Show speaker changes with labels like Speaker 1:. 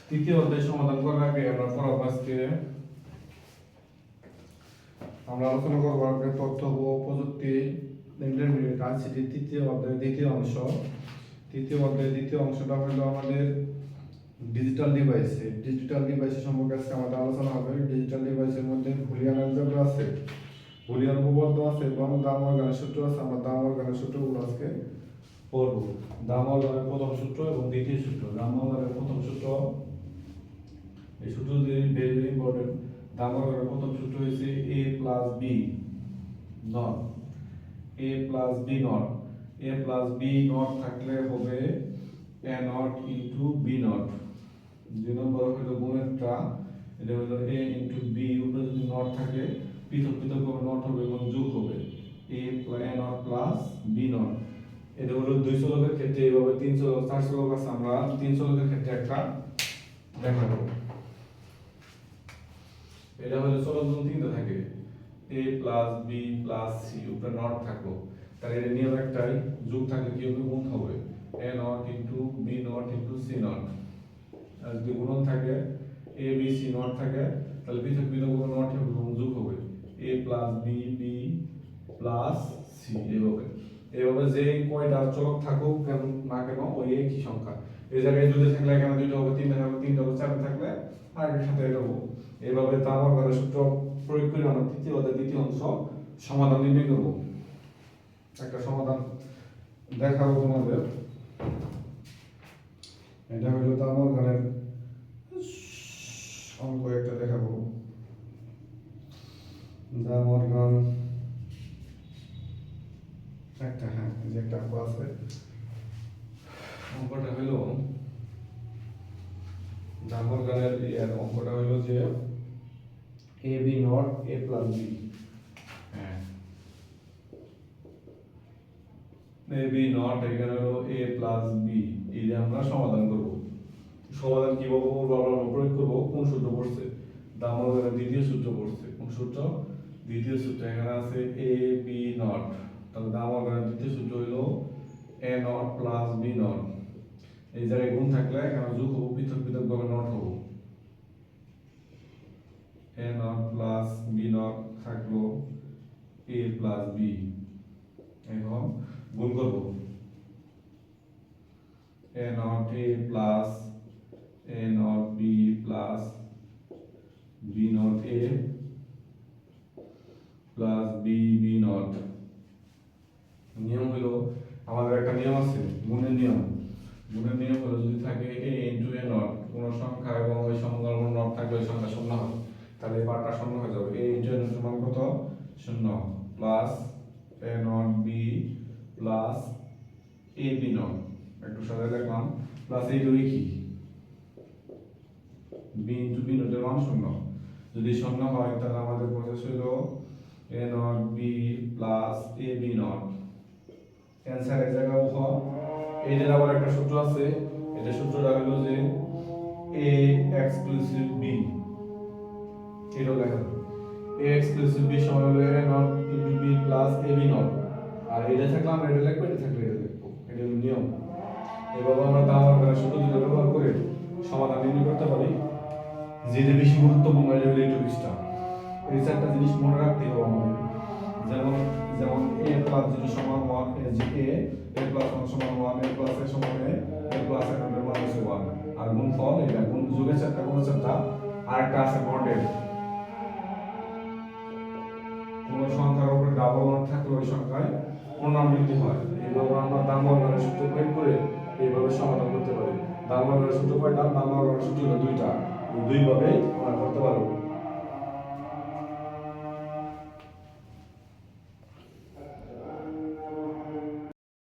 Speaker 1: তৃতীয় অধ্যায় সমাধান করার আগে আমরা পড়াবো আজকে আমরা আলোচনা করবো আজকে তথ্য ও প্রযুক্তি ইন্টারমিডিয়েট আইসিটি তৃতীয় অধ্যায়ের দ্বিতীয় অংশ। তৃতীয় অধ্যায়ের দ্বিতীয় অংশটা হলো আমাদের ডিজিটাল ডিভাইসের সম্পর্কে আজকে আমাদের আলোচনা হবে। ডিজিটাল ডিভাইসের মধ্যে বুলিয়ান অ্যালজেব্রা আছে, বুলিয়ান উপপাদ্য আছে এবং দাম অর্গানের সূত্র আছে। আমরা দাম অর্গানের সূত্রগুলো আজকে পড়ব। দাম অর্গানের প্রথম সূত্র এবং দ্বিতীয় সূত্র। দাম অর্গানের প্রথম সূত্র, এই সূত্রটি ভেরি ইম্পর্টেন্ট। দাম অর্গানের প্রথম সূত্র হচ্ছে a plus b not, a plus b not, a plus b not থাকলে হবে a naught into b not. দুই নম্বর হলো গুণেরটা, এটা হলো a ইনটু b, উপরে যদি নট থাকে পৃথক পৃথক ভাবে নট হবে এবং যোগ হবে a not plus b not. এটা হলো 2 চলকের ক্ষেত্রে, এইভাবে 3 চলক 4 চলক আছে, আমরা 3 চলকের ক্ষেত্রে একটা দেখাবো। এটা হলো চলক যখন তিনটা থাকে a plus b plus c, উপরে নট থাকলো, তাহলে এটা নিয়ম একটাই, যোগ থাকলে কি হবে, গুণ হবে a naught into b naught into c naught. আর যদি গুণন থাকে a b c নট থাকে তাহলে পৃথক পৃথক গুণ নট হবে এবং যোগ হবে a plus b b plus c। এভাবে যে কয়টা চলক থাকুক কেন না কেন ওই একই সংখ্যা। এই জায়গায় দুটো থাকলে এখানে দুটো হবে, তিনটা হবে, তিনটা হবে, চারটা থাকলে আরেকটার সাথে এটা হবে। এইভাবে দাম অর্গানের সূত্র প্রয়োগ করে আমরা তৃতীয় অধ্যায়ের দ্বিতীয় অংশ সমাধান নির্ণয় করব। একটা সমাধান দেখাবো তোমাদের। এটা হলো দাম অর্গানের অঙ্ক একটা দেখাবো। দাম অর্গান একটা, হ্যাঁ এই যে একটা অঙ্ক আছে। অঙ্কটা হলো দাম অর্গানের অঙ্কটা হলো যে a b not a plus b, হ্যাঁ a b নট এখানে হলো a প্লাস b, এই যে আমরা সমাধান করব। সমাধান কিভাবে করব আমরা প্রয়োগ করব, কোন সূত্র পড়ছে, দাম অর্গানের দ্বিতীয় সূত্র পড়ছে। কোন সূত্র? দ্বিতীয় সূত্র। এখানে আছে a b নট, তাহলে দাম অর্গানের দ্বিতীয় সূত্র হলো a not plus b not. এই জায়গায় গুণ থাকলে এখানে যোগ হবো, পৃথক পৃথক ভাবে নট হবো। a not plus b not থাকলো a প্লাস b, এখন গুণ করব a not a plus a not b plus b not a plus b b not. নিয়ম হলো আমাদের একটা নিয়ম আছে গুণের নিয়ম। গুণের নিয়ম হলো যদি থাকে a ইনটু a নট, কোন সংখ্যা এবং ওই সংখ্যার কোন নট থাকলে ওই সংখ্যা শূন্য হবে, তাহলে এই পার্টটা শূন্য হয়ে যাবে। a ইনটু a নট সমান কত? শূন্য, plus a not b plus a b not, একটু সাজায় লিখলাম, প্লাস এই দুই কি b ইনটু b নটের মান শূন্য। যদি শূন্য হয় তাহলে আমাদের প্রসেস হলো a not b plus a b not. Answer এই জায়গায় উহ। এইটার আবার একটা সূত্র আছে, এটা সূত্রটা হলো যে a এক্সক্লুসিভ b, এটা লেখা যাবে a এক্সক্লুসিভ b সমান হলো a naught into b plus a b naught. আর এটা থাকলে আমরা এটা লিখবো, এটা থাকলে এটা লিখবো, এটা হলো নিয়ম। এভাবে আমরা দাম অর্গানের সূত্র দুটো ব্যবহার করে সমাধান নির্ণয় করতে পারি। যেটা বেশি গুরুত্বপূর্ণ এটা হলো এই টপিকটা। এই চারটা জিনিস মনে রাখতে হবে আমাদের। যেমন যেমন a প্লাস যদি সমান 1, a প্লাস 1 সমান 1, a প্লাস a সমান a প্লাস a এর মান হচ্ছে 1। আর গুণফল এটা গুণ যোগের চারটা, গুণের চারটা। আরেকটা আছে নটের, কোন সংখ্যার উপরে ডাবল নট থাকলে ওই সংখ্যায় পুনরাবৃত্তি হয়। এইভাবে আমরা দাম অর্গানের সূত্র প্রয়োগ করে এইভাবে সমাধান করতে পারি। দাম অর্গানের সূত্র কয়টা? দাম অর্গানের সূত্র হলো দুইটা, দুইভাবে আমরা করতে পারবো।